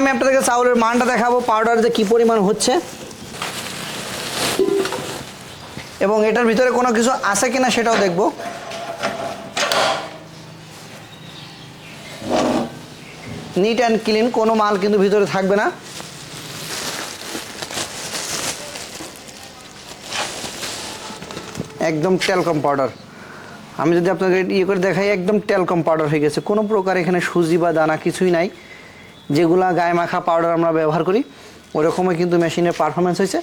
আমি আপনাদেরকে চাউলের মানটা দেখাবো, পাউডার যে কী পরিমাণ হচ্ছে এবং এটার ভিতরে কোনো কিছু আছে কিনা সেটাও দেখব। নিট অ্যান্ড ক্লিন, কোনো মাল কিন্তু ভিতরে থাকবে না। একদম টেলকম পাউডার। আমি যদি আপনাকে ইয়ে করে দেখাই, একদম টেলকম পাউডার হয়ে গেছে, কোনো প্রকার এখানে সুজি বা দানা কিছুই নাই। যেগুলা গায়ে মাখা পাউডার আমরা ব্যবহার করি ওরকমই কিন্তু মেশিনের পারফরমেন্স হয়েছে।